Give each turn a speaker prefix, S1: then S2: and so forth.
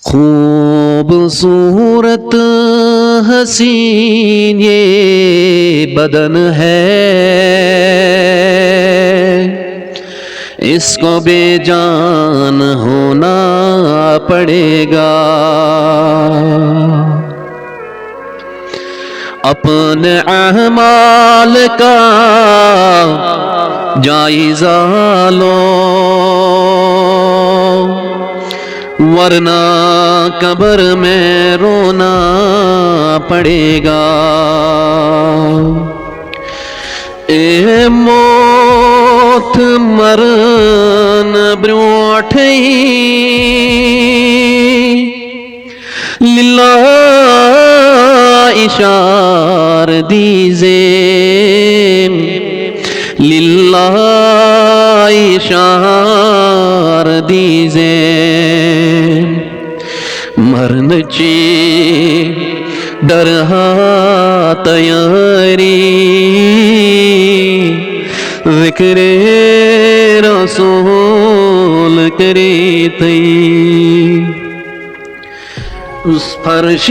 S1: خوبصورت حسین یہ بدن ہے، اس کو بے جان ہونا پڑے گا۔ اپنے اعمال کا جائزہ لو، ورنہ قبر میں رونا پڑے گا۔ اے موت مرن برونٹھی للہ اشار دیزے، للہ اشار دیزے۔ مرن چی درہا تیاری، ذکر رسول کری تئی اس فرش